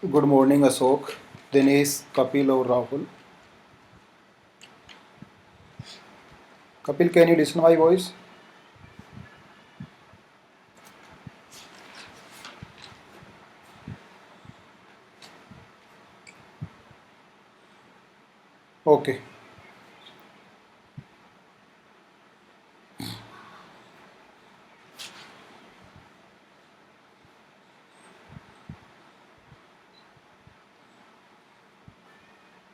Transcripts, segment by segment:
Good morning, Ashok, Dinesh, Kapil, or Rahul. Kapil, can you listen my voice? Okay.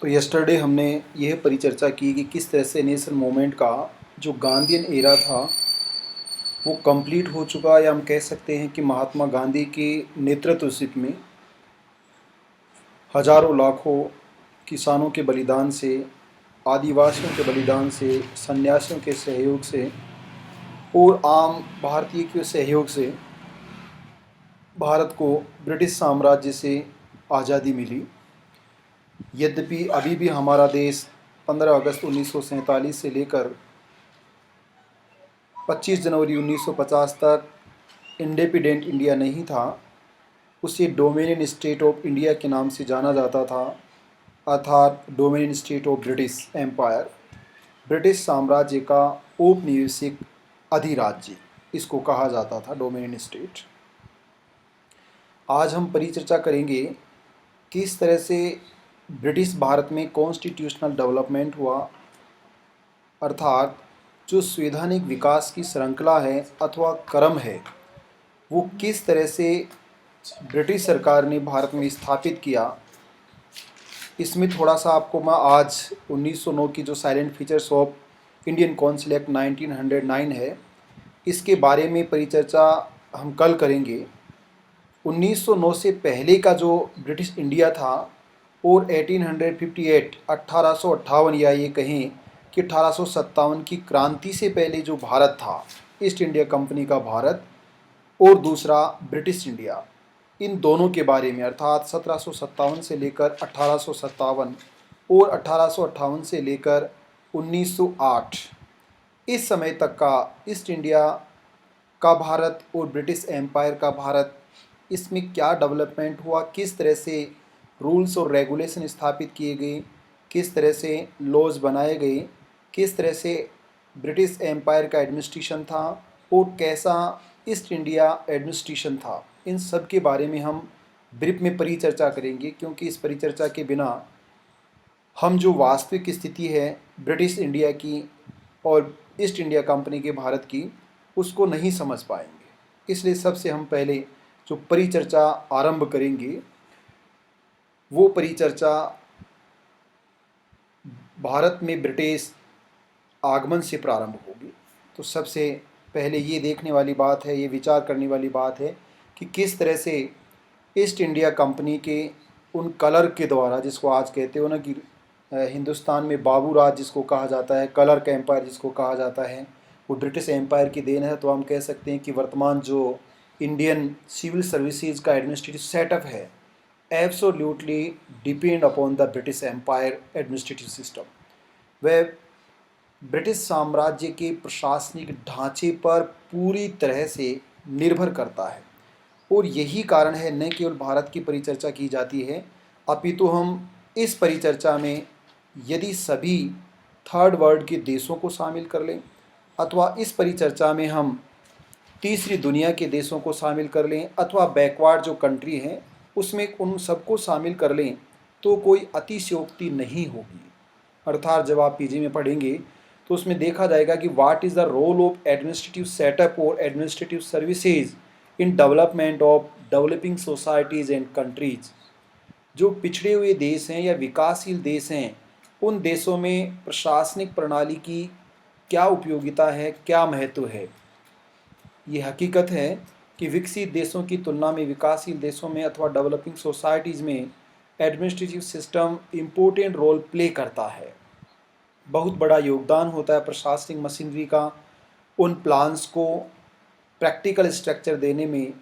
तो yesterday हमने यह परिचर्चा की कि किस तरह से नेशन मूवमेंट का जो गांधीयन एरा था वो कंप्लीट हो चुका, या हम कह सकते हैं कि महात्मा गांधी के नेतृत्व में हजारों लाखों किसानों के बलिदान से, आदिवासियों के बलिदान से, सन्यासियों के सहयोग से और आम भारतीय के सहयोग से भारत को ब्रिटिश साम्राज्य से आज़ादी मिली। यद्यपि अभी भी हमारा देश 15 अगस्त 1947 से लेकर 25 जनवरी 1950 तक इंडिपेंडेंट इंडिया नहीं था, उसे डोमिनियन स्टेट ऑफ इंडिया के नाम से जाना जाता था, अर्थात dominion state of British empire, British साम्राज्य का औपनिवेशिक अधिराज्य, इसको कहा जाता था डोमिनियन स्टेट। आज हम परिचर्चा करेंगे किस तरह से ब्रिटिश भारत में कॉन्स्टिट्यूशनल डेवलपमेंट हुआ, अर्थात जो संवैधानिक विकास की श्रृंखला है अथवा क्रम है वो किस तरह से ब्रिटिश सरकार ने भारत में स्थापित किया। इसमें थोड़ा सा आपको मैं आज 1909 की जो salient features of Indian council act 1909 है, इसके बारे में परिचर्चा हम कल करेंगे। 1909 से पहले का जो ब्रिटिश इंडिया था और 1858 1858 या ये कहें कि 1857 की क्रांति से पहले जो भारत था, ईस्ट इंडिया कंपनी का भारत और दूसरा ब्रिटिश इंडिया, इन दोनों के बारे में, अर्थात 1757 से लेकर 1857 और 1858 से लेकर 1908, इस समय तक का ईस्ट इंडिया का भारत और ब्रिटिश एम्पायर का भारत, इसमें क्या डेवलपमेंट हुआ, किस तरह से रूल्स और रेगुलेशन स्थापित किए गए, किस तरह से लॉज बनाए गए, किस तरह से ब्रिटिश एम्पायर का एडमिनिस्ट्रेशन था और कैसा ईस्ट इंडिया एडमिनिस्ट्रेशन था, इन सब के बारे में हम ब्रीफ में परिचर्चा करेंगे। क्योंकि इस परिचर्चा के बिना हम जो वास्तविक स्थिति है ब्रिटिश इंडिया की और ईस्ट इंडिया कंपनी के भारत की, उसको नहीं समझ पाएंगे। इसलिए सबसे हम पहले जो परिचर्चा आरंभ करेंगे वो परिचर्चा भारत में ब्रिटिश आगमन से प्रारंभ होगी। तो सबसे पहले ये देखने वाली बात है, ये विचार करने वाली बात है कि किस तरह से ईस्ट इंडिया कंपनी के उन कलर के द्वारा, जिसको आज कहते हो ना कि हिंदुस्तान में बाबू राज जिसको कहा जाता है, कलर का एम्पायर जिसको कहा जाता है, वो ब्रिटिश एम्पायर की देन है। तो हम कह सकते हैं कि वर्तमान जो इंडियन सिविल सर्विसेज का एडमिनिस्ट्रेटिव सेटअप है absolutely depend upon the British empire administrative system. वह ब्रिटिश साम्राज्य के प्रशासनिक ढांचे पर पूरी तरह से निर्भर करता है। और यही कारण है न केवल भारत की परिचर्चा की जाती है, अपितु हम इस परिचर्चा में यदि सभी थर्ड वर्ल्ड के देशों को शामिल कर लें अथवा इस परिचर्चा में हम तीसरी दुनिया के देशों को शामिल कर लें अथवा बैकवर्ड जो कंट्री हैं उसमें उन सबको शामिल कर लें तो कोई अतिशयोक्ति नहीं होगी। अर्थात जब आप पीजी में पढ़ेंगे तो उसमें देखा जाएगा कि what is the role of administrative setup और administrative services in development of developing societies and countries. जो पिछड़े हुए देश हैं या विकासशील देश हैं, उन देशों में प्रशासनिक प्रणाली की क्या उपयोगिता है, क्या महत्व है। ये हकीकत है कि विकसित देशों की तुलना में विकासशील देशों में अथवा डेवलपिंग सोसाइटीज़ में administrative system important role play करता है। बहुत बड़ा योगदान होता है प्रशासनिक मशीनरी का उन प्लान्स को प्रैक्टिकल स्ट्रक्चर देने में,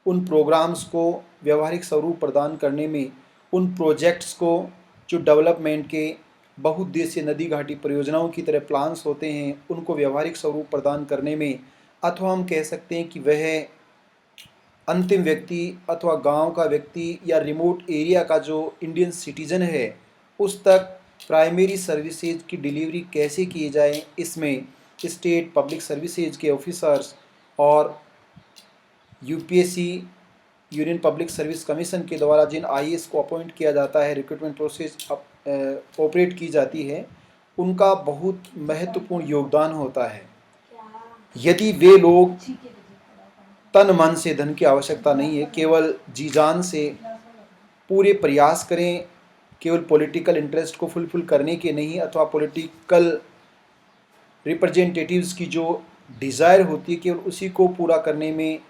उन प्रोग्राम्स को व्यवहारिक स्वरूप प्रदान करने में, उन प्रोजेक्ट्स को जो डेवलपमेंट के बहुउद्देशीय नदी घाटी परियोजनाओं की तरह प्लान्स होते हैं उनको व्यवहारिक स्वरूप प्रदान करने में, अथवा हम कह सकते हैं कि वह अंतिम व्यक्ति अथवा गांव का व्यक्ति या रिमोट एरिया का जो इंडियन सिटीज़न है उस तक प्राइमरी सर्विसेज की डिलीवरी कैसे की जाए, इसमें स्टेट पब्लिक सर्विसेज के ऑफिसर्स और UPSC union public service commission के द्वारा जिन आईएएस को अपॉइंट किया जाता है, रिक्रूटमेंट प्रोसेस ऑपरेट की जाती है, उनका बहुत महत्वपूर्ण योगदान होता है। यदि वे लोग तन मन से, धन की आवश्यकता नहीं है, केवल जी जान से पूरे प्रयास करें, केवल पॉलिटिकल इंटरेस्ट को फुलफिल करने के नहीं अथवा पॉलिटिकल रिप्रेजेंटेटिव्स की जो डिज़ायर होती है केवल उसी को पूरा करने में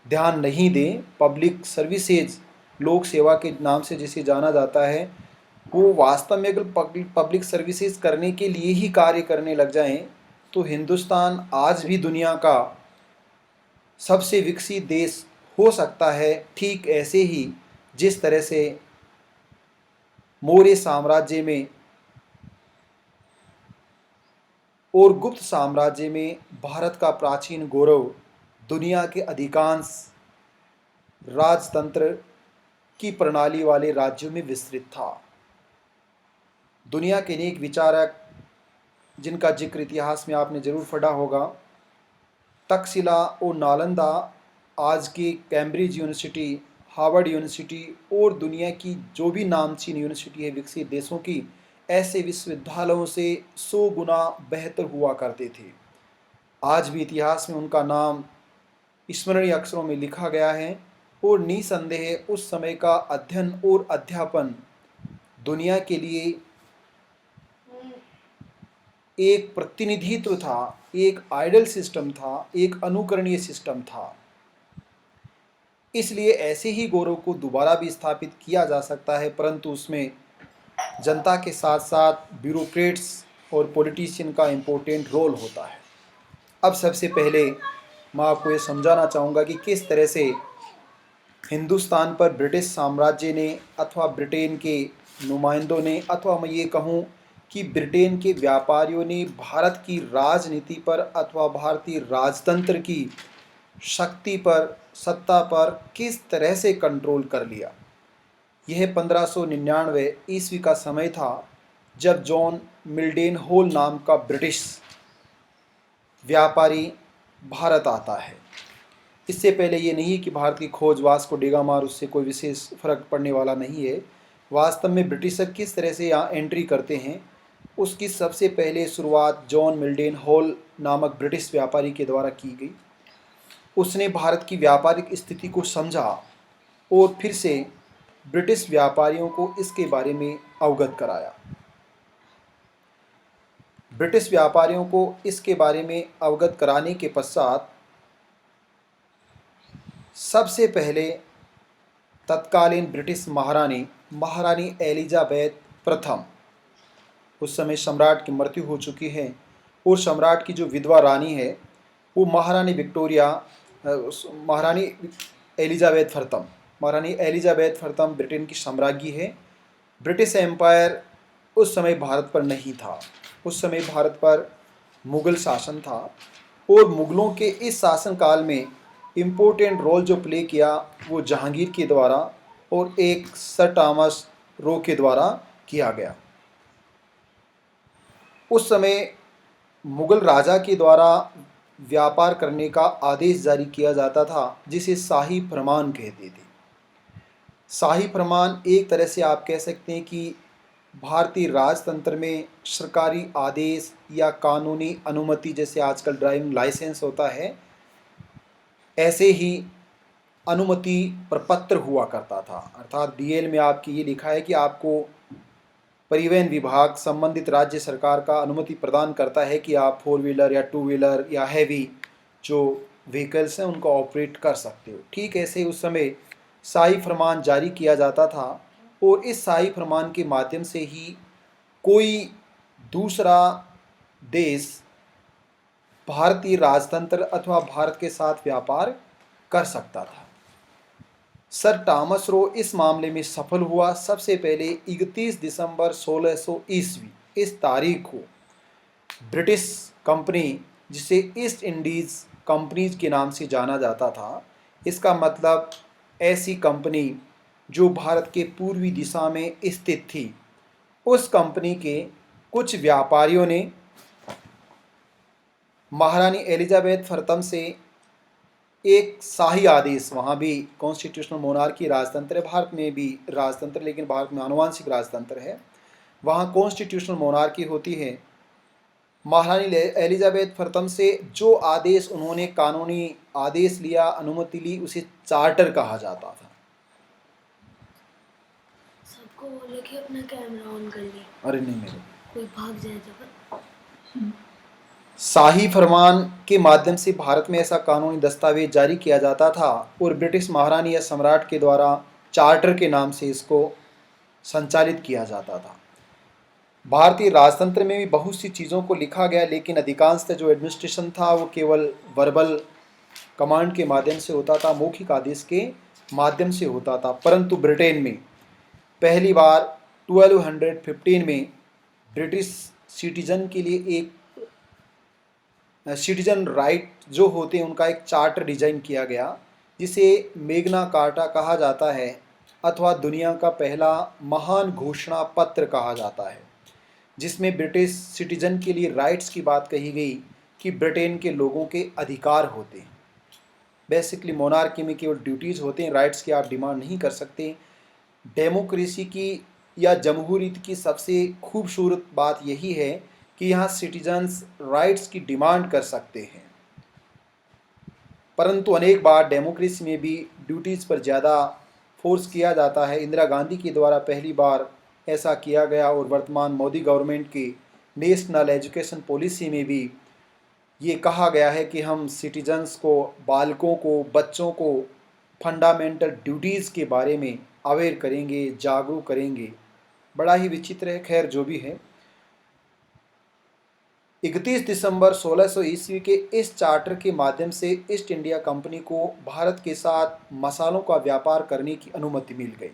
ध्यान नहीं दें, पब्लिक सर्विसेज लोक सेवा के नाम से जिसे जाना जाता है, वो वास्तव में अगर पब्लिक सर्विसेज करने के लिए ही कार्य करने लग जाएं तो हिंदुस्तान आज भी दुनिया का सबसे विकसित देश हो सकता है। ठीक ऐसे ही जिस तरह से मौर्य साम्राज्य में और गुप्त साम्राज्य में भारत का प्राचीन गौरव दुनिया के अधिकांश राजतंत्र की प्रणाली वाले राज्यों में विस्तृत था। दुनिया के अनेक विचारक जिनका जिक्र इतिहास में आपने ज़रूर पढ़ा होगा, तक्षशिला और नालंदा, आज की कैम्ब्रिज यूनिवर्सिटी, हार्वर्ड यूनिवर्सिटी और दुनिया की जो भी नामचीन यूनिवर्सिटी है विकसित देशों की, ऐसे विश्वविद्यालयों से 100 गुना बेहतर हुआ करते थे। आज भी इतिहास में उनका नाम स्मरणीय अक्षरों में लिखा गया है और निसंदेह उस समय का अध्ययन और अध्यापन दुनिया के लिए एक प्रतिनिधित्व था, एक आइडल सिस्टम था, एक अनुकरणीय सिस्टम था। इसलिए ऐसे ही गौरव को दोबारा भी स्थापित किया जा सकता है, परंतु उसमें जनता के साथ साथ ब्यूरोक्रेट्स और पॉलिटिशियन का इम्पोर्टेंट रोल होता है। अब सबसे पहले मैं आपको ये समझाना चाहूँगा कि किस तरह से हिंदुस्तान पर ब्रिटिश साम्राज्य ने अथवा ब्रिटेन के नुमाइंदों ने, अथवा मैं ये कहूँ कि ब्रिटेन के व्यापारियों ने भारत की राजनीति पर अथवा भारतीय राजतंत्र की शक्ति पर, सत्ता पर किस तरह से कंट्रोल कर लिया। यह 1599 ईस्वी का समय था जब जॉन मिल्डेन होल नाम का ब्रिटिश व्यापारी भारत आता है। इससे पहले ये नहीं कि भारतीय खोज वास्को डी गामा, उससे कोई विशेष फर्क पड़ने वाला नहीं है। वास्तव में ब्रिटिशर किस तरह से यहाँ एंट्री करते हैं उसकी सबसे पहले शुरुआत जॉन मिल्डेन हॉल नामक ब्रिटिश व्यापारी के द्वारा की गई। उसने भारत की व्यापारिक स्थिति को समझा और फिर से ब्रिटिश व्यापारियों को इसके बारे में अवगत कराया। ब्रिटिश व्यापारियों को इसके बारे में अवगत कराने के पश्चात सबसे पहले तत्कालीन ब्रिटिश महारानी एलिजाबेथ प्रथम, उस समय सम्राट की मृत्यु हो चुकी है और सम्राट की जो विधवा रानी है वो महारानी एलिजाबेथ प्रथम ब्रिटेन की साम्राज्ञी है। ब्रिटिश एम्पायर उस समय भारत पर नहीं था, उस समय भारत पर मुग़ल शासन था और मुग़लों के इस शासन काल में इम्पोर्टेंट रोल जो प्ले किया वो जहांगीर के द्वारा और एक सर टॉमस रो के द्वारा किया गया। उस समय मुग़ल राजा के द्वारा व्यापार करने का आदेश जारी किया जाता था जिसे शाही फरमान कहते थे। शाही फरमान एक तरह से आप कह सकते हैं कि भारतीय राजतंत्र में सरकारी आदेश या कानूनी अनुमति, जैसे आजकल ड्राइविंग लाइसेंस होता है, ऐसे ही अनुमति प्रपत्र हुआ करता था। अर्थात डीएल में आपकी ये लिखा है कि आपको परिवहन विभाग संबंधित राज्य सरकार का अनुमति प्रदान करता है कि आप 4 व्हीलर या 2 व्हीलर या हैवी जो व्हीकल्स हैं उनको ऑपरेट कर सकते हो। ठीक ऐसे उस समय शाही फरमान जारी किया जाता था और इस शाही फरमान के माध्यम से ही कोई दूसरा देश भारतीय राजतंत्र अथवा भारत के साथ व्यापार कर सकता था। सर टॉमस रो इस मामले में सफल हुआ। सबसे पहले 31 दिसंबर 1600 ईस्वी इस तारीख को ब्रिटिश कंपनी, जिसे ईस्ट इंडीज़ कंपनीज के नाम से जाना जाता था, इसका मतलब ऐसी कंपनी जो भारत के पूर्वी दिशा में स्थित थी, उस कंपनी के कुछ व्यापारियों ने महारानी एलिजाबेथ प्रथम से एक शाही आदेश, वहाँ भी कॉन्स्टिट्यूशनल मोनार्की राजतंत्र है, भारत में भी राजतंत्र, लेकिन भारत में आनुवंशिक राजतंत्र है, वहाँ कॉन्स्टिट्यूशनल मोनार्की होती है। महारानी एलिजाबेथ प्रथम से जो आदेश उन्होंने कानूनी आदेश लिया, अनुमति ली, उसे चार्टर कहा जाता था। सबको बोले कि अपना कैमरा ऑन कर ले। अरे नहीं, मेरे कोई भाग जाए तो। शाही फरमान के माध्यम से भारत में ऐसा कानूनी दस्तावेज जारी किया जाता था और ब्रिटिश महारानी या सम्राट के द्वारा चार्टर के नाम से इसको संचालित किया जाता था। भारतीय राजतंत्र में भी बहुत सी चीज़ों को लिखा गया, लेकिन अधिकांशतः जो एडमिनिस्ट्रेशन था वो केवल वर्बल कमांड के माध्यम से होता था, मौखिक आदेश के माध्यम से होता था। परंतु ब्रिटेन में पहली बार 1215 में ब्रिटिश सिटीजन के लिए एक सिटीजन राइट जो होते हैं उनका एक चार्टर डिजाइन किया गया, जिसे मेग्ना कार्टा कहा जाता है अथवा दुनिया का पहला महान घोषणा पत्र कहा जाता है, जिसमें ब्रिटिश सिटीजन के लिए राइट्स की बात कही गई कि ब्रिटेन के लोगों के अधिकार होते हैं। बेसिकली मोनार्की में केवल ड्यूटीज़ होते हैं, राइट्स की आप डिमांड नहीं कर सकते। डेमोक्रेसी की या जमहूरियत की सबसे खूबसूरत बात यही है कि यहाँ सिटीजन्स राइट्स की डिमांड कर सकते हैं, परंतु अनेक बार डेमोक्रेसी में भी ड्यूटीज़ पर ज़्यादा फोर्स किया जाता है। इंदिरा गांधी के द्वारा पहली बार ऐसा किया गया और वर्तमान मोदी गवर्नमेंट की नेशनल एजुकेशन पॉलिसी में भी ये कहा गया है कि हम सिटीजन्स को, बालकों को, बच्चों को फंडामेंटल ड्यूटीज़ के बारे में अवेयर करेंगे, जागरूक करेंगे। बड़ा ही विचित्र है, खैर जो भी है। 31 दिसंबर 1600 ईस्वी के इस चार्टर के माध्यम से ईस्ट इंडिया कंपनी को भारत के साथ मसालों का व्यापार करने की अनुमति मिल गई।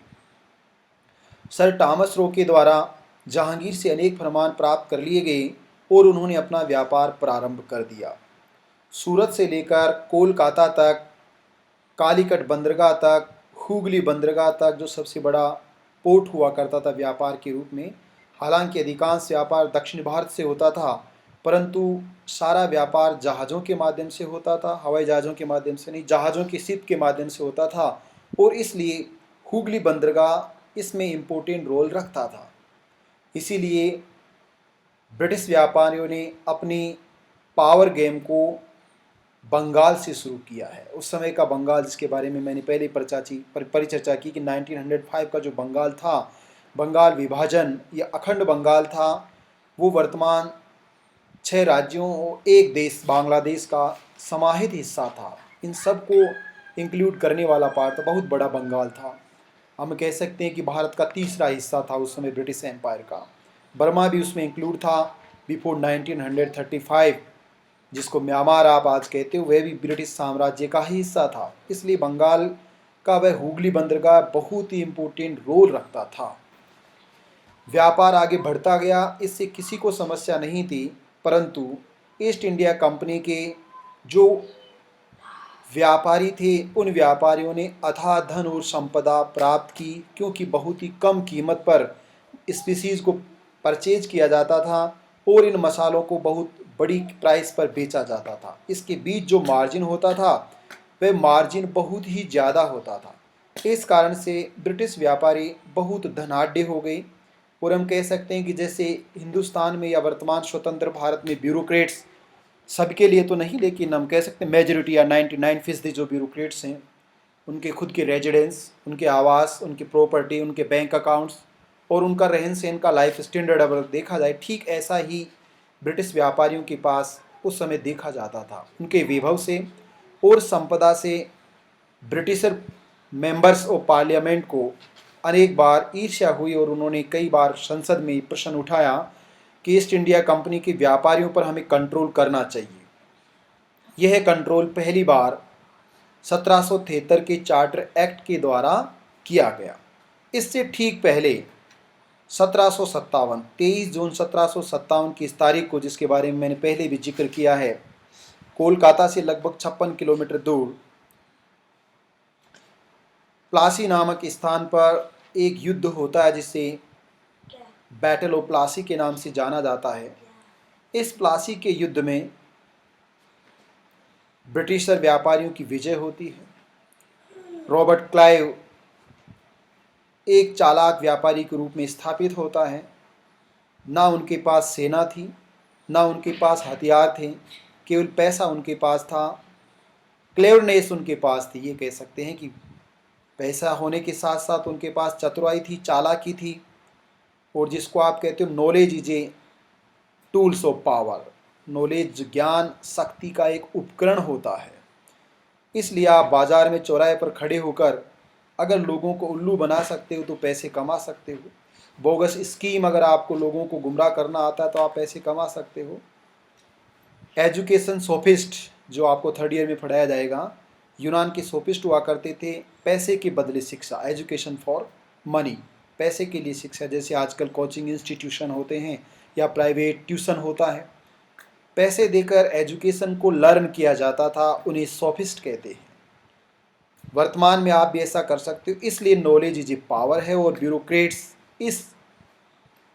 सर थॉमस रो के द्वारा जहांगीर से अनेक फरमान प्राप्त कर लिए गए और उन्होंने अपना व्यापार प्रारंभ कर दिया। सूरत से लेकर कोलकाता तक, कालीकट बंदरगाह तक, हुगली बंदरगाह तक, जो सबसे बड़ा पोर्ट हुआ करता था व्यापार के रूप में। हालांकि अधिकांश व्यापार दक्षिण भारत से होता था, परंतु सारा व्यापार जहाज़ों के माध्यम से होता था, हवाई जहाज़ों के माध्यम से नहीं, जहाज़ों की शिप के माध्यम से होता था, और इसलिए हुगली बंदरगाह इसमें इम्पोर्टेंट रोल रखता था। इसीलिए ब्रिटिश व्यापारियों ने अपनी पावर गेम को बंगाल से शुरू किया है। उस समय का बंगाल, जिसके बारे में मैंने पहले परिचर्चा की कि 1905 का जो बंगाल था, बंगाल विभाजन या अखंड बंगाल था, वो वर्तमान 6 राज्यों और एक देश बांग्लादेश का समाहित हिस्सा था। इन सब को इंक्लूड करने वाला पार्ट था, बहुत बड़ा बंगाल था। हम कह सकते हैं कि भारत का तीसरा हिस्सा था उस समय ब्रिटिश एम्पायर का। बर्मा भी उसमें इंक्लूड था बिफोर 1935, जिसको म्यांमार आप आज कहते हो, वह भी ब्रिटिश साम्राज्य का ही हिस्सा था। इसलिए बंगाल का वह हुगली बंदरगाह बहुत ही इम्पोर्टेंट रोल रखता था। व्यापार आगे बढ़ता गया, इससे किसी को समस्या नहीं थी, परंतु ईस्ट इंडिया कंपनी के जो व्यापारी थे, उन व्यापारियों ने अथाह धन और संपदा प्राप्त की, क्योंकि बहुत ही कम कीमत पर स्पीसीज़ को परचेज किया जाता था और इन मसालों को बहुत बड़ी प्राइस पर बेचा जाता था। इसके बीच जो मार्जिन होता था वह मार्जिन बहुत ही ज़्यादा होता था। इस कारण से ब्रिटिश व्यापारी बहुत धनाढ्य हो गए, और हम कह सकते हैं कि जैसे हिंदुस्तान में या वर्तमान स्वतंत्र भारत में ब्यूरोक्रेट्स, सबके लिए तो नहीं, लेकिन हम कह सकते हैं मेजॉरिटी या 99% जो ब्यूरोक्रेट्स हैं, उनके खुद के रेजिडेंस, उनके आवास, उनकी प्रॉपर्टी, उनके बैंक अकाउंट्स और उनका रहन सहन का लाइफ स्टैंडर्ड अगर देखा जाए, ठीक ऐसा ही ब्रिटिश व्यापारियों के पास उस समय देखा जाता था। उनके वैभव से और संपदा से ब्रिटिशर मेंबर्स ऑफ पार्लियामेंट को अनेक बार ईर्ष्या हुई और उन्होंने कई बार संसद में प्रश्न उठाया कि ईस्ट इंडिया कंपनी के व्यापारियों पर हमें कंट्रोल करना चाहिए। यह कंट्रोल पहली बार 1773 के चार्टर एक्ट के द्वारा किया गया। इससे ठीक पहले 23 जून 1757 की इस तारीख को, जिसके बारे में मैंने पहले भी जिक्र किया है, कोलकाता से लगभग 56 किलोमीटर दूर प्लासी नामक स्थान पर एक युद्ध होता है जिसे क्या बैटल ऑफ प्लासी के नाम से जाना जाता है। इस प्लासी के युद्ध में ब्रिटिशर व्यापारियों की विजय होती है। रॉबर्ट क्लाइव एक चालाक व्यापारी के रूप में स्थापित होता है। ना उनके पास सेना थी, ना उनके पास हथियार थे, केवल पैसा उनके पास था, क्लेवरनेस उनके पास थी। ये कह सकते हैं कि पैसा होने के साथ साथ उनके पास चतुराई थी, चालाकी थी, और जिसको आप कहते हो knowledge is AI tools of power. Knowledge ज्ञान शक्ति का एक उपकरण होता है। इसलिए आप बाजार में चौराहे पर खड़े होकर अगर लोगों को उल्लू बना सकते हो तो पैसे कमा सकते हो। बोगस स्कीम अगर आपको लोगों को गुमराह करना आता है तो आप पैसे कमा सकते हो। एजुकेशन सोफिस्ट जो आपको थर्ड ईयर में पढ़ाया जाएगा, यूनान के सोफिस्ट हुआ करते थे। पैसे के बदले शिक्षा, एजुकेशन फॉर मनी, पैसे के लिए शिक्षा। जैसे आजकल कोचिंग इंस्टीट्यूशन होते हैं या प्राइवेट ट्यूशन होता है, पैसे देकर एजुकेशन को लर्न किया जाता था, उन्हें सोफिस्ट कहते हैं। वर्तमान में आप भी ऐसा कर सकते हो। इसलिए नॉलेज इज ए पावर है और ब्यूरोक्रेट्स इस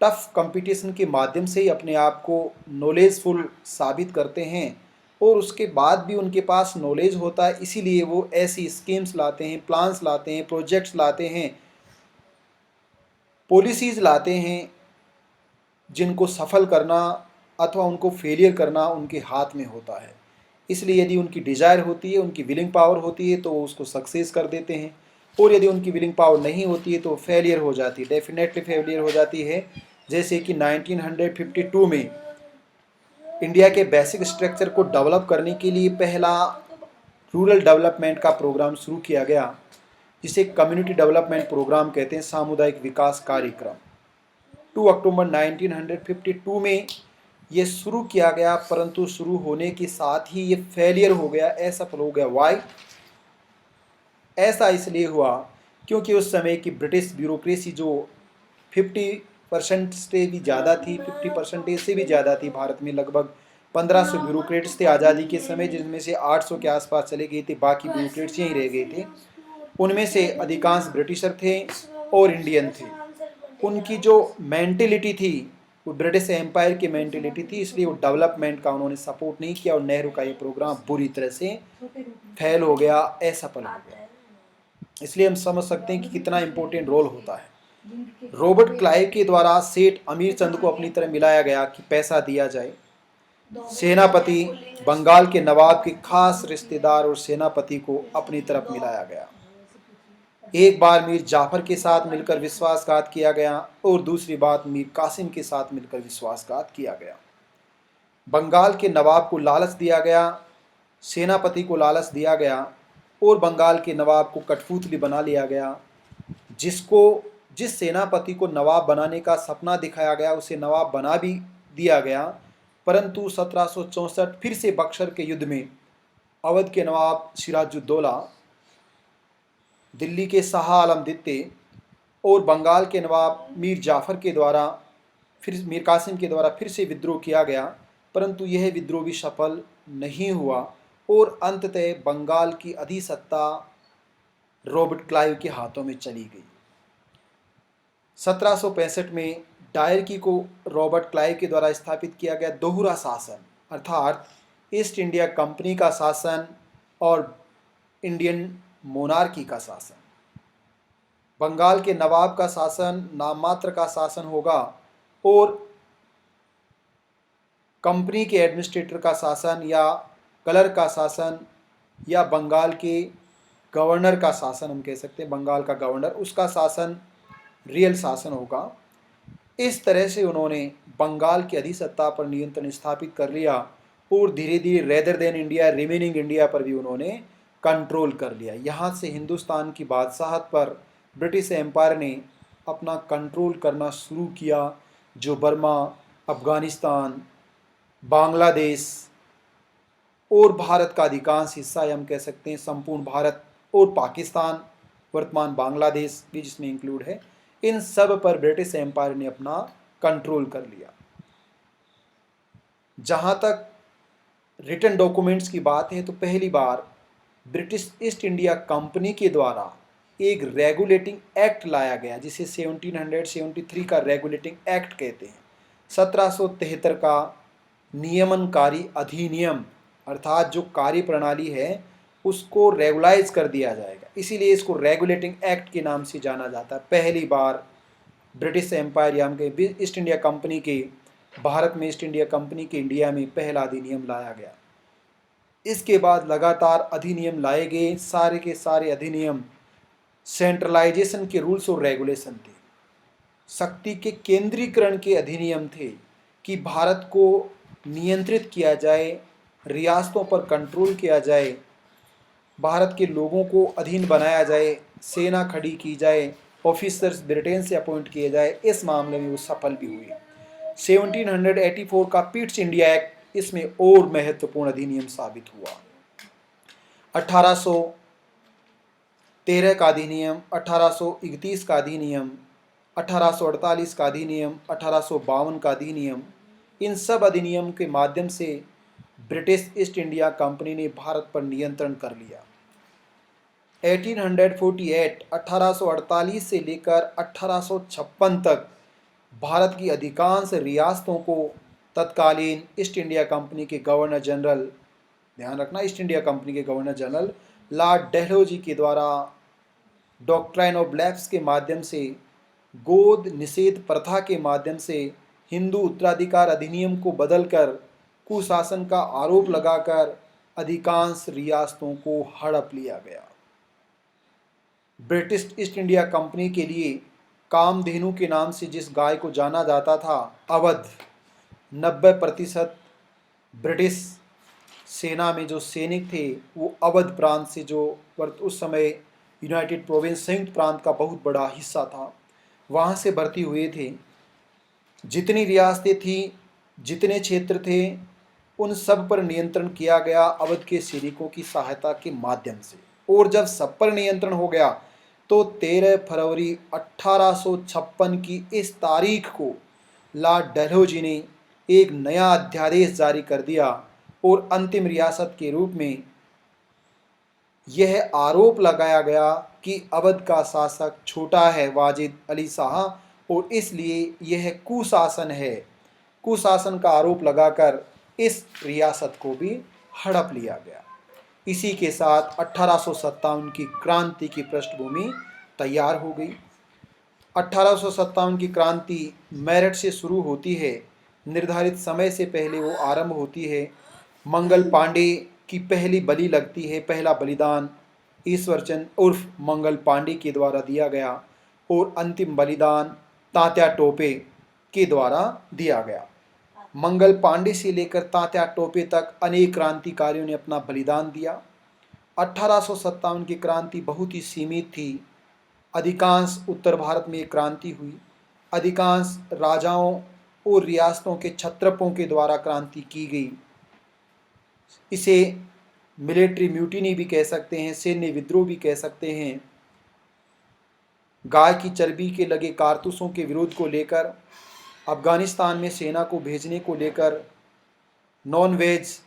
टफ कंपटीशन के माध्यम से ही अपने आप को नॉलेजफुल साबित करते हैं, और उसके बाद भी उनके पास नॉलेज होता है। इसीलिए वो ऐसी स्कीम्स लाते हैं, प्लान्स लाते हैं, प्रोजेक्ट्स लाते हैं, पॉलिसीज़ लाते हैं, जिनको सफल करना अथवा उनको फेलियर करना उनके हाथ में होता है। इसलिए यदि उनकी डिज़ायर होती है, उनकी विलिंग पावर होती है तो वो उसको सक्सेस कर देते हैं, और यदि उनकी विलिंग पावर नहीं होती है तो फेलियर हो जाती है, डेफिनेटली फेलियर हो जाती है। जैसे कि 1952 में इंडिया के बेसिक स्ट्रक्चर को डेवलप करने के लिए पहला रूरल डेवलपमेंट का प्रोग्राम शुरू किया गया, जिसे कम्युनिटी डेवलपमेंट प्रोग्राम कहते हैं, सामुदायिक विकास कार्यक्रम। 2 अक्टूबर 1952 में ये शुरू किया गया, परंतु शुरू होने के साथ ही ये फेलियर हो गया, असफल हो गया। वाई? ऐसा इसलिए हुआ क्योंकि उस समय की ब्रिटिश ब्यूरोक्रेसी जो 50% से भी ज़्यादा थी, 50% से भी ज़्यादा थी। भारत में लगभग 1500 ब्यूरोक्रेट्स थे आज़ादी के समय, जिनमें से 800 के आसपास चले गए थे, बाकी ब्यूरोक्रेट्स यहीं रह गए थे। उनमें से अधिकांश ब्रिटिशर थे और इंडियन थे। उनकी जो मेंटेलिटी थी वो ब्रिटिश एम्पायर की मेंटेलिटी थी, इसलिए वो डेवलपमेंट का उन्होंने सपोर्ट नहीं किया, और नेहरू का ये प्रोग्राम बुरी तरह से फेल हो गया, असफल हो गया। इसलिए हम समझ सकते हैं कि कितना इम्पोर्टेंट रोल होता है। रॉबर्ट क्लाइव के द्वारा सेठ अमीर चंद को अपनी तरह मिलाया गया कि पैसा दिया जाए। सेनापति बंगाल के नवाब के खास रिश्तेदार और सेनापति को अपनी तरफ मिलाया गया। एक बार मीर जाफर के साथ मिलकर विश्वासघात किया गया और दूसरी बात मीर कासिम के साथ मिलकर विश्वासघात किया गया। बंगाल के नवाब को लालच दिया गया, सेनापति को लालच दिया गया, और बंगाल के नवाब को कठपुतली बना लिया गया। जिस सेनापति को नवाब बनाने का सपना दिखाया गया उसे नवाब बना भी दिया गया, परंतु 1764 फिर से बक्सर के युद्ध में अवध के नवाब सिराजुद्दौला, दिल्ली के शाह आलम द्वितीय और बंगाल के नवाब मीर जाफर के द्वारा, फिर मीर कासिम के द्वारा फिर से विद्रोह किया गया, परंतु यह विद्रोह भी सफल नहीं हुआ, और अंततः बंगाल की अधिसत्ता रॉबर्ट क्लाइव के हाथों में चली गई। 1765 में डायरकी को रॉबर्ट क्लाइव के द्वारा स्थापित किया गया दोहरा शासन, अर्थात ईस्ट इंडिया कंपनी का शासन और इंडियन मोनार्की का शासन। बंगाल के नवाब का शासन नाममात्र का शासन होगा, और कंपनी के एडमिनिस्ट्रेटर का शासन या कलर का शासन या बंगाल के गवर्नर का शासन, हम कह सकते हैं बंगाल का गवर्नर, उसका शासन रियल शासन होगा। इस तरह से उन्होंने बंगाल की अधिसत्ता पर नियंत्रण स्थापित कर लिया, और धीरे धीरे rather than India remaining India पर भी उन्होंने कंट्रोल कर लिया। यहाँ से हिंदुस्तान की बादशाहत पर ब्रिटिश एम्पायर ने अपना कंट्रोल करना शुरू किया, जो बर्मा, अफ़गानिस्तान, बांग्लादेश और भारत का अधिकांश हिस्सा, हम कह सकते हैं संपूर्ण भारत और पाकिस्तान, वर्तमान बांग्लादेश भी जिसमें इंक्लूड है, इन सब पर ब्रिटिश एम्पायर ने अपना कंट्रोल कर लिया। जहाँ तक रिटन डॉक्यूमेंट्स की बात है तो पहली बार ब्रिटिश ईस्ट इंडिया कंपनी के द्वारा एक रेगुलेटिंग एक्ट लाया गया जिसे 1773 का रेगुलेटिंग एक्ट कहते हैं। 1773 का नियमनकारी अधिनियम, अर्थात जो कार्य प्रणाली है उसको रेगुलाइज कर दिया जाएगा, इसीलिए इसको रेगुलेटिंग एक्ट के नाम से जाना जाता है। पहली बार ब्रिटिश एम्पायर या ईस्ट इंडिया कंपनी के भारत में, ईस्ट इंडिया कंपनी के इंडिया में पहला अधिनियम लाया गया। इसके बाद लगातार अधिनियम लाए गए, सारे के सारे अधिनियम सेंट्रलाइजेशन के रूल्स और रेगुलेशन थे, शक्ति के केंद्रीकरण के अधिनियम थे कि भारत को नियंत्रित किया जाए, रियासतों पर कंट्रोल किया जाए, भारत के लोगों को अधीन बनाया जाए, सेना खड़ी की जाए, ऑफिसर्स ब्रिटेन से अपॉइंट किए जाए। इस मामले में वो सफल भी हुए। 1784 का पीट्स इंडिया एक्ट इसमें और महत्वपूर्ण अधिनियम साबित हुआ। 1813 का अधिनियम, 1831 का अधिनियम, 1848 का अधिनियम, 1852 का अधिनियम, इन सब अधिनियम के माध्यम से ब्रिटिश ईस्ट इंडिया कंपनी ने भारत पर नियंत्रण कर लिया। 1848 से लेकर 1856 तक भारत की अधिकांश रियासतों को तत्कालीन ईस्ट इंडिया कंपनी के गवर्नर जनरल, ध्यान रखना, ईस्ट इंडिया कंपनी के गवर्नर जनरल लॉर्ड डलहौजी के द्वारा डॉक्ट्राइन ऑफ लैप्स के माध्यम से, गोद निषेध प्रथा के माध्यम से, हिंदू उत्तराधिकार अधिनियम को बदलकर, कुशासन का आरोप लगाकर अधिकांश रियासतों को हड़प लिया गया। ब्रिटिश ईस्ट इंडिया कंपनी के लिए कामधेनु के नाम से जिस गाय को जाना जाता था, अवध, 90% ब्रिटिश सेना में जो सैनिक थे वो अवध प्रांत से, जो उस समय यूनाइटेड प्रोविंस संयुक्त प्रांत का बहुत बड़ा हिस्सा था, वहाँ से भर्ती हुए थे। जितनी रियासतें थी, जितने क्षेत्र थे, उन सब पर नियंत्रण किया गया अवध के सैनिकों की सहायता के माध्यम से। और जब सब पर नियंत्रण हो गया तो 13 फरवरी 1856 की इस तारीख को लॉर्ड डलहौजी ने एक नया अध्यादेश जारी कर दिया और अंतिम रियासत के रूप में यह आरोप लगाया गया कि अवध का शासक छोटा है, वाजिद अली शाह, और इसलिए यह कुशासन है। कुशासन का आरोप लगाकर इस रियासत को भी हड़प लिया गया। इसी के साथ 1857 की क्रांति की पृष्ठभूमि तैयार हो गई। 1857 की क्रांति मेरठ से शुरू होती है, निर्धारित समय से पहले वो आरंभ होती है। मंगल पांडे की पहली बलि लगती है, पहला बलिदान ईश्वरचंद उर्फ मंगल पांडे के द्वारा दिया गया और अंतिम बलिदान तात्या टोपे के द्वारा दिया गया। मंगल पांडे से लेकर तात्या टोपे तक अनेक क्रांतिकारियों ने अपना बलिदान दिया। 1857 की क्रांति बहुत ही सीमित थी। अधिकांश उत्तर भारत में एक क्रांति हुई। अधिकांश राजाओं और रियासतों के छत्रपों के द्वारा क्रांति की गई। इसे मिलिट्री म्यूटिनी भी कह सकते हैं, सैन्य विद्रोह भी कह सकते हैं। गाय की चर्बी के लगे कारतूसों के विरोध को लेकर, अफगानिस्तान में सेना को भेजने को लेकर, नॉन वेज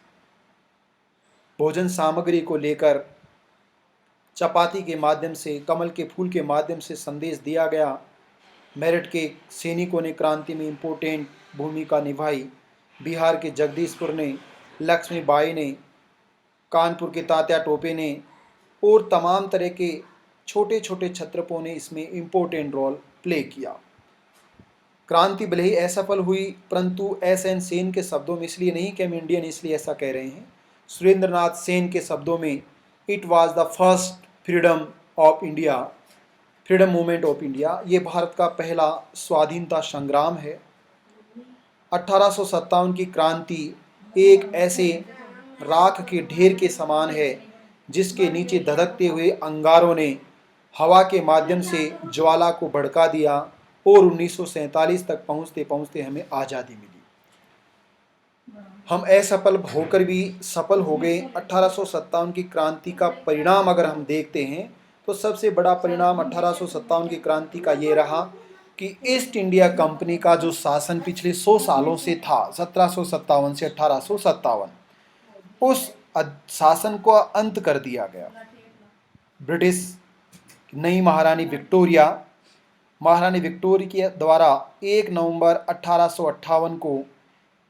भोजन सामग्री को लेकर, चपाती के माध्यम से, कमल के फूल के माध्यम से संदेश दिया गया। मेरठ के सैनिकों ने क्रांति में इम्पोर्टेंट भूमिका निभाई। बिहार के जगदीशपुर ने, लक्ष्मीबाई ने, कानपुर के तात्या टोपे ने और तमाम तरह के छोटे छोटे छत्रपों ने इसमें इम्पोर्टेंट रोल प्ले किया। क्रांति भले ही असफल हुई, परंतु एस.एन. सेन के शब्दों में, इसलिए नहीं कि हम इंडियन इसलिए ऐसा कह रहे हैं, सुरेंद्रनाथ सेन के शब्दों में, it was the first freedom of India, freedom movement of India. ये भारत का पहला स्वाधीनता संग्राम है। 1857 की क्रांति एक ऐसे राख के ढेर के समान है जिसके नीचे धधकते हुए अंगारों ने हवा के माध्यम से ज्वाला को भड़का दिया और 1947 तक पहुँचते पहुँचते हमें आज़ादी मिली। हम असफल होकर भी सफल हो गए। 1857 की क्रांति का परिणाम अगर हम देखते हैं तो सबसे बड़ा परिणाम 1857 की क्रांति का ये रहा कि ईस्ट इंडिया कंपनी का जो शासन पिछले 100 सालों से था, 1757 से 1857, उस शासन को अंत कर दिया गया। ब्रिटिश नई महारानी विक्टोरिया के द्वारा 1 नवंबर 1858 को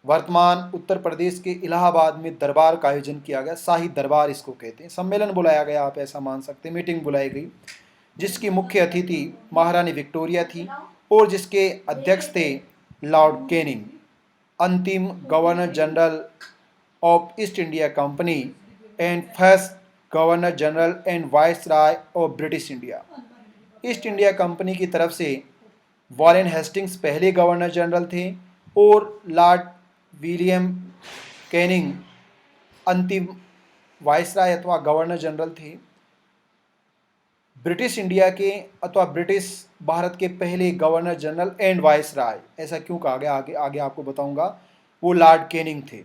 वर्तमान उत्तर प्रदेश के इलाहाबाद में दरबार का आयोजन किया गया। शाही दरबार इसको कहते हैं। सम्मेलन बुलाया गया, आप ऐसा मान सकते हैं, मीटिंग बुलाई गई, जिसकी मुख्य अतिथि महारानी विक्टोरिया थी और जिसके अध्यक्ष थे लॉर्ड कैनिंग, अंतिम governor general of east India company and first governor general and viceroy of British India. East India company की तरफ से वॉरेन हेस्टिंग्स पहले गवर्नर जनरल थे और लॉर्ड विलियम कैनिंग अंतिम वाइसराय अथवा गवर्नर जनरल थे। ब्रिटिश इंडिया के अथवा ब्रिटिश भारत के पहले गवर्नर जनरल एंड वाइसराय, ऐसा क्यों कहा गया आगे आगे आपको बताऊंगा, वो लॉर्ड कैनिंग थे।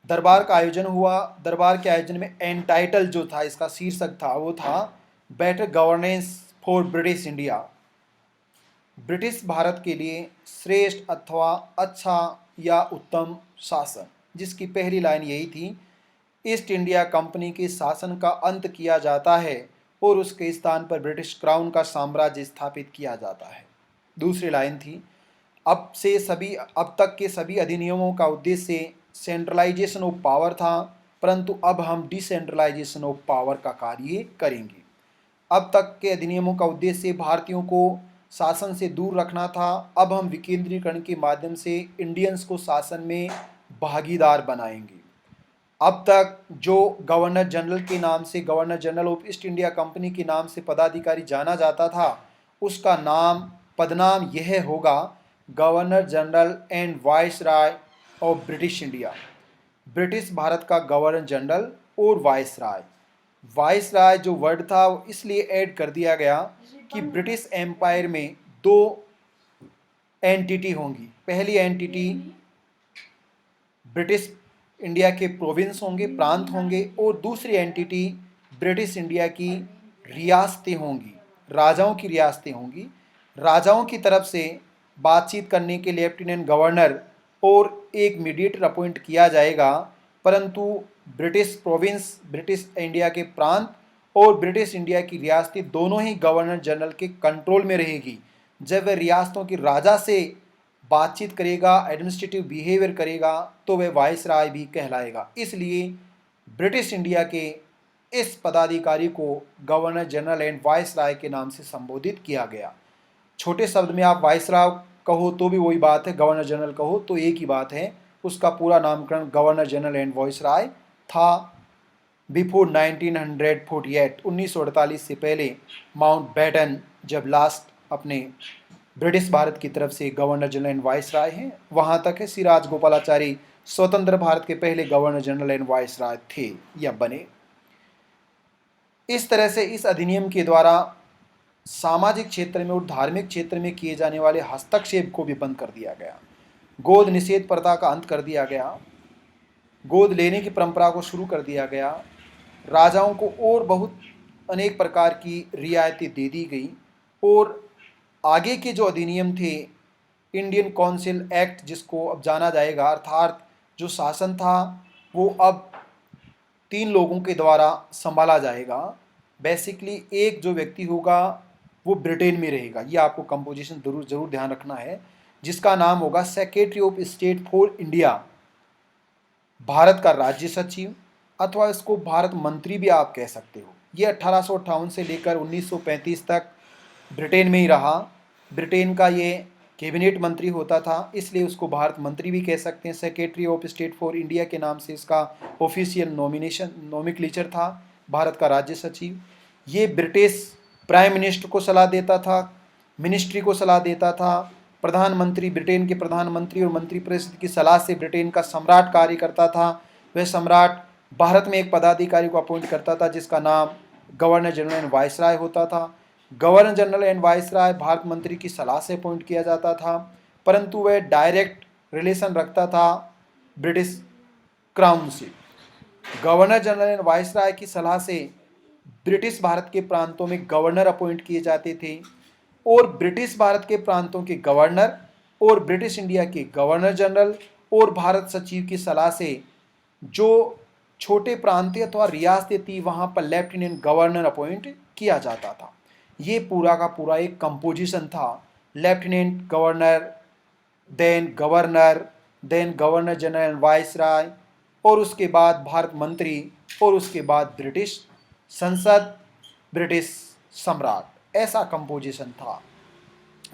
दरबार का आयोजन हुआ। दरबार के आयोजन में एंड टाइटल जो था, इसका शीर्षक था, वो था better governance for British India. British Bharat के लिए श्रेष्ठ अथवा अच्छा या उत्तम शासन, जिसकी पहली लाइन यही थी, ईस्ट इंडिया कंपनी के शासन का अंत किया जाता है और उसके स्थान पर ब्रिटिश क्राउन का साम्राज्य स्थापित किया जाता है। दूसरी लाइन थी, अब तक के सभी अधिनियमों का उद्देश्य सेंट्रलाइजेशन ऑफ पावर था, परंतु अब हम डिसेंट्रलाइजेशन ऑफ पावर का कार्य करेंगे। अब तक के अधिनियमों का उद्देश्य भारतीयों को शासन से दूर रखना था, अब हम विकेंद्रीकरण के माध्यम से इंडियंस को शासन में भागीदार बनाएंगे। अब तक जो गवर्नर जनरल के नाम से, governor general of east India company के नाम से पदाधिकारी जाना जाता था, उसका पदनाम यह होगा governor general and viceroy of British India. British Bharat का गवर्नर जनरल और वाइसराय। वाइसराय जो वर्ड था वो इसलिए ऐड कर दिया गया कि ब्रिटिश एम्पायर में 2 एंटिटी होंगी। पहली एंटिटी ब्रिटिश इंडिया के प्रोविंस होंगे, प्रांत होंगे, और दूसरी एंटिटी ब्रिटिश इंडिया की रियासतें होंगी, राजाओं की रियासतें होंगी। राजाओं की तरफ से बातचीत करने के लेफ्टिनेंट गवर्नर और एक मीडिएटर अपॉइंट किया जाएगा, परंतु ब्रिटिश प्रोविंस, ब्रिटिश इंडिया के प्रांत और ब्रिटिश इंडिया की रियासतें दोनों ही गवर्नर जनरल के कंट्रोल में रहेगी। जब वह रियासतों के राजा से बातचीत करेगा, एडमिनिस्ट्रेटिव बिहेवियर करेगा, तो वह वाइसराय भी कहलाएगा। इसलिए ब्रिटिश इंडिया के इस पदाधिकारी को गवर्नर जनरल एंड वाइसराय के नाम से संबोधित किया गया। छोटे शब्द में आप वाइसराय कहो तो भी वही बात है, गवर्नर जनरल कहो तो एक ही बात है। उसका पूरा नामकरण गवर्नर जनरल एंड वाइसराय था। बिफोर 1948 से पहले माउंटबेटन जब लास्ट अपने ब्रिटिश भारत की तरफ से गवर्नर जनरल एंड वाइसराय हैं, वहाँ तक है। श्री राजगोपालाचारी स्वतंत्र भारत के पहले गवर्नर जनरल एंड वाइसराय थे या बने। इस तरह से इस अधिनियम के द्वारा सामाजिक क्षेत्र में और धार्मिक क्षेत्र में किए जाने वाले हस्तक्षेप को भी बंद कर दिया गया। गोद निषेध प्रथा का अंत कर दिया गया। गोद लेने की परंपरा को शुरू कर दिया गया। राजाओं को और बहुत अनेक प्रकार की रियायतें दे दी गई और आगे के जो अधिनियम थे, इंडियन काउंसिल एक्ट जिसको अब जाना जाएगा, अर्थात जो शासन था वो अब 3 लोगों के द्वारा संभाला जाएगा। बेसिकली एक जो व्यक्ति होगा वो ब्रिटेन में रहेगा, ये आपको कंपोजिशन जरूर ध्यान रखना है, जिसका नाम होगा secretary of state for India, Bharat का राज्य सचिव, अथवा इसको भारत मंत्री भी आप कह सकते हो। ये 1858 से लेकर 1935 तक ब्रिटेन में ही रहा। ब्रिटेन का ये कैबिनेट मंत्री होता था, इसलिए उसको भारत मंत्री भी कह सकते हैं। Secretary of state for India के नाम से इसका ऑफिशियल नोमेनक्लेचर था, भारत का राज्य सचिव। ये ब्रिटिश प्राइम मिनिस्टर को सलाह देता था, मिनिस्ट्री को सलाह देता था, प्रधानमंत्री, ब्रिटेन के प्रधानमंत्री और मंत्रिपरिषद की सलाह से ब्रिटेन का सम्राट कार्य करता था। वह सम्राट भारत में एक पदाधिकारी को अपॉइंट करता था जिसका नाम गवर्नर जनरल एंड वाइसराय होता था। Governor general and viceroy Bharat मंत्री की सलाह से अपॉइंट किया जाता था, परंतु वह डायरेक्ट रिलेशन रखता था ब्रिटिश क्राउन से। गवर्नर जनरल एंड वाइसराय की सलाह से ब्रिटिश भारत के प्रांतों में गवर्नर अपॉइंट किए जाते थे और ब्रिटिश भारत के प्रांतों के गवर्नर और ब्रिटिश इंडिया के गवर्नर जनरल और भारत सचिव की सलाह से जो छोटे प्रांतीय अथवा रियासतें थी वहाँ पर लेफ्टिनेंट गवर्नर अपॉइंट किया जाता था। ये पूरा का पूरा एक कंपोजिशन था। Lieutenant governor, then governor general and viceroy, और उसके बाद भारत मंत्री, और उसके बाद ब्रिटिश संसद, ब्रिटिश सम्राट। ऐसा कंपोजिशन था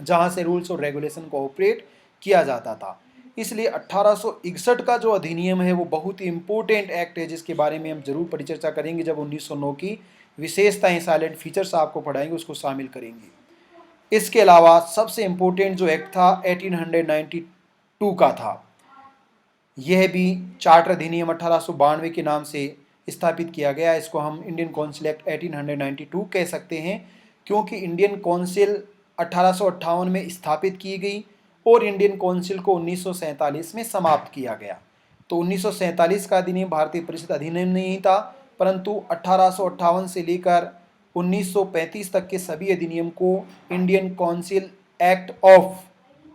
जहाँ से रूल्स और रेगुलेशन को ऑपरेट किया जाता था। इसलिए 1861 का जो अधिनियम है वो बहुत ही इम्पोर्टेंट एक्ट है, जिसके बारे में हम जरूर परिचर्चा करेंगे जब 1909 की विशेषताएं, साइलेंट फीचर्स आपको पढ़ाएंगे, उसको शामिल करेंगे। इसके अलावा सबसे इम्पोर्टेंट जो एक्ट था 1892 का था। यह भी चार्टर अधिनियम 1892 के नाम से स्थापित किया गया। इसको हम इंडियन काउंसिल एक्ट 1892 कह सकते हैं, क्योंकि इंडियन काउंसिल 1858 में स्थापित की गई और इंडियन काउंसिल को 1947 में समाप्त किया गया। तो 1947 का अधिनियम भारतीय परिषद अधिनियम नहीं था, परंतु 1858 से लेकर 1935 तक के सभी अधिनियम को इंडियन काउंसिल एक्ट ऑफ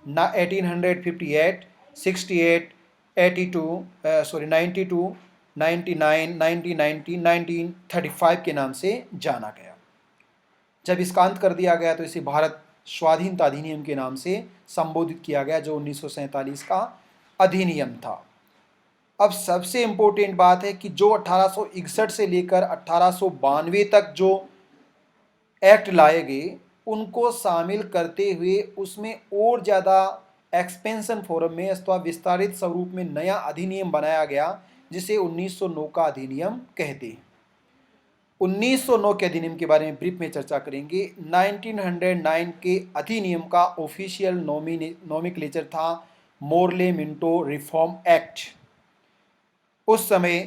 1858, 68, 92, 99, 1990, 1935 के नाम से जाना गया। जब इसका अंत कर दिया गया तो इसे भारत स्वाधीनता अधिनियम के नाम से संबोधित किया गया, जो 1947 का अधिनियम था। अब सबसे इम्पोर्टेंट बात है कि जो 1861 से लेकर 1892 तक जो एक्ट लाए गए, उनको शामिल करते हुए उसमें और ज़्यादा एक्सपेंशन फॉर्म में अथवा विस्तारित स्वरूप में नया अधिनियम बनाया गया, जिसे 1909 का अधिनियम कहते हैं। 1909 के अधिनियम के बारे में ब्रीफ में चर्चा करेंगे। 1909 के अधिनियम का ऑफिशियल नोमेनक्लेचर था मोरले मिंटो रिफॉर्म एक्ट। उस समय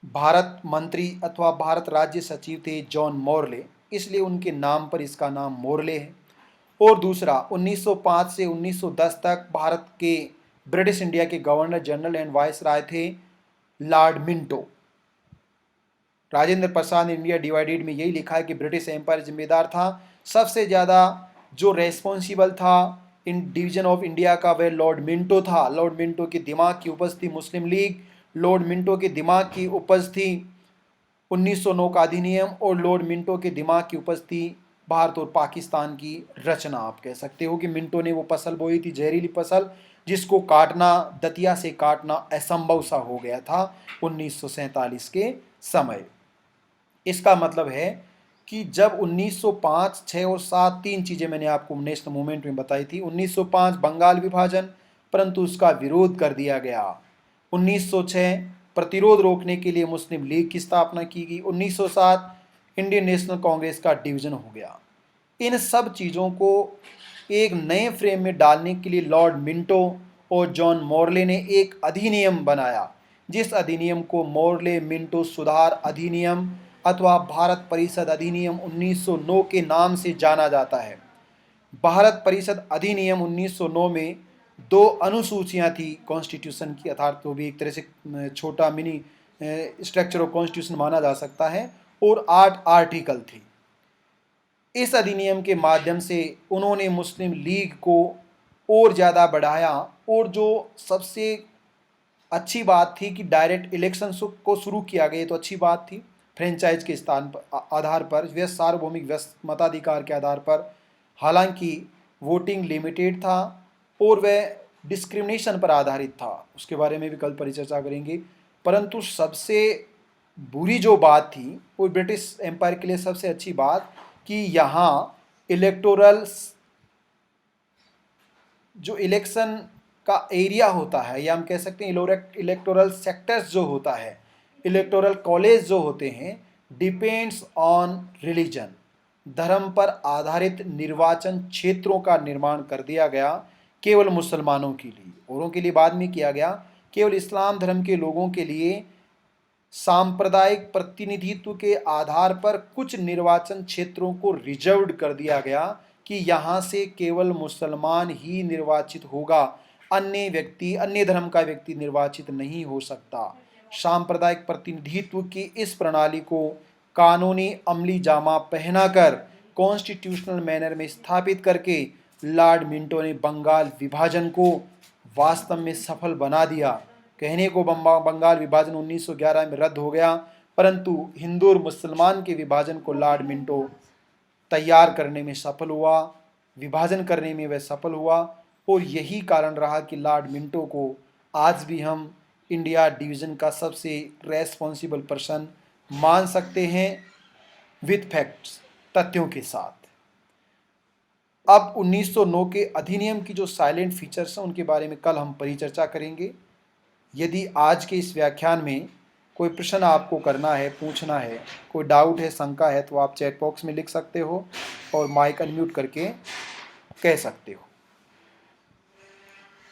भारत मंत्री अथवा भारत राज्य सचिव थे जॉन मोरले, इसलिए उनके नाम पर इसका नाम मोरले है। और दूसरा, 1905 से 1910 तक भारत के ब्रिटिश इंडिया के गवर्नर जनरल एंड वाइसराय थे Lord Minto. Rajendra Prasad India divided में यही लिखा है कि ब्रिटिश एम्पायर जिम्मेदार था। सबसे ज़्यादा जो रेस्पॉन्सिबल था इन डिवीजन ऑफ इंडिया का वह लॉर्ड मिंटो था। लॉर्ड मिंटो के दिमाग की उपज थी मुस्लिम लीग, लॉर्ड मिंटो के दिमाग की उपज थी 1909 का अधिनियम, और लॉर्ड मिंटो के दिमाग की उपज थी भारत और पाकिस्तान की रचना। आप कह सकते हो कि मिंटो ने वो फसल बोई थी, जहरीली फसल, जिसको काटना, दतिया से काटना असंभव सा हो गया था 1947 के समय। इसका मतलब है कि जब 1905, 6 और 7 तीन चीज़ें मैंने आपको नेशनल मूवमेंट में बताई थी। 1905 बंगाल विभाजन, परंतु उसका विरोध कर दिया गया। 1906 प्रतिरोध रोकने के लिए मुस्लिम लीग की स्थापना की गई। 1907 इंडियन नेशनल कांग्रेस का डिवीजन हो गया। इन सब चीज़ों को एक नए फ्रेम में डालने के लिए लॉर्ड मिंटो और जॉन मोरले ने एक अधिनियम बनाया, जिस अधिनियम को मोरले मिंटो सुधार अधिनियम अथवा भारत परिषद अधिनियम 1909 के नाम से जाना जाता है। भारत परिषद अधिनियम 1909 में 2 अनुसूचियां थी कॉन्स्टिट्यूशन की, अर्थात तो भी एक तरह से छोटा मिनी स्ट्रक्चर ऑफ कॉन्स्टिट्यूशन माना जा सकता है, और 8 आर्टिकल थे। इस अधिनियम के माध्यम से उन्होंने मुस्लिम लीग को और ज़्यादा बढ़ाया, और जो सबसे अच्छी बात थी कि डायरेक्ट इलेक्शन को शुरू किया गया, तो अच्छी बात थी। फ्रेंचाइज के स्थान पर आधार पर, व्यस्त सार्वभौमिक व्यस्त मताधिकार के आधार पर, हालांकि वोटिंग लिमिटेड था और वह डिस्क्रिमिनेशन पर आधारित था, उसके बारे में भी कल परिचर्चा करेंगे। परंतु सबसे बुरी जो बात थी वो ब्रिटिश एम्पायर के लिए सबसे अच्छी बात कि यहाँ इलेक्टोरल जो इलेक्शन का एरिया होता है, या हम कह सकते हैं इलेक्टोरल सेक्टर्स जो होता है, इलेक्टोरल कॉलेज जो होते हैं, डिपेंड्स ऑन रिलीजन, धर्म पर आधारित निर्वाचन क्षेत्रों का निर्माण कर दिया गया केवल मुसलमानों के लिए। औरों के लिए बाद में किया गया। केवल इस्लाम धर्म के लोगों के लिए सांप्रदायिक प्रतिनिधित्व के आधार पर कुछ निर्वाचन क्षेत्रों को रिजर्व्ड कर दिया गया कि यहाँ से केवल मुसलमान ही निर्वाचित होगा, अन्य व्यक्ति, अन्य धर्म का व्यक्ति निर्वाचित नहीं हो सकता। सांप्रदायिक प्रतिनिधित्व की इस प्रणाली को कानूनी अमली जामा पहनाकर कॉन्स्टिट्यूशनल मैनर में स्थापित करके लॉर्ड मिंटो ने बंगाल विभाजन को वास्तव में सफल बना दिया। कहने को बंगाल विभाजन 1911 में रद्द हो गया, परंतु हिंदू और मुसलमान के विभाजन को लॉर्ड मिंटो तैयार करने में सफल हुआ, विभाजन करने में वह सफल हुआ। और यही कारण रहा कि लॉर्ड मिंटो को आज भी हम इंडिया डिवीज़न का सबसे रेस्पॉन्सिबल पर्सन मान सकते हैं, विथ फैक्ट्स, तथ्यों के साथ। अब 1909 के अधिनियम की जो साइलेंट फीचर्स हैं उनके बारे में कल हम परिचर्चा करेंगे। यदि आज के इस व्याख्यान में कोई प्रश्न आपको करना है, पूछना है, कोई डाउट है, शंका है, तो आप चैट बॉक्स में लिख सकते हो और माइक अनम्यूट करके कह सकते हो।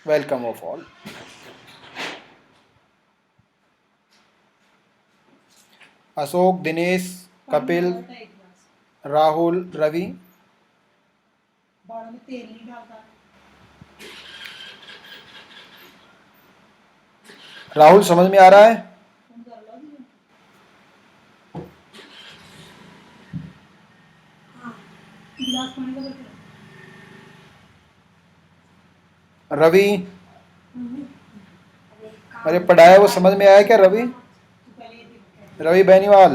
Welcome of all. Ashok, Dinesh, Kapil, Rahul, Ravi. Rahul समझ में आ रहा है? रवि, अरे पढ़ाया वो समझ में आया क्या रवि? रवि बेनीवाल,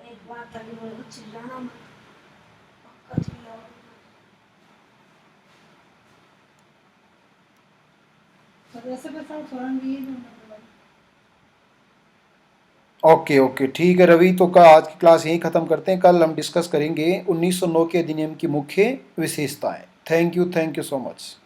एक बात अभी बोलो, चिल्लाना मत, पक्का चिल्लाओ। ओके ओके, ठीक है रवि। तो का आज की क्लास यहीं ख़त्म करते हैं। कल हम डिस्कस करेंगे 1909 के अधिनियम की मुख्य विशेषताएं। Thank you so much.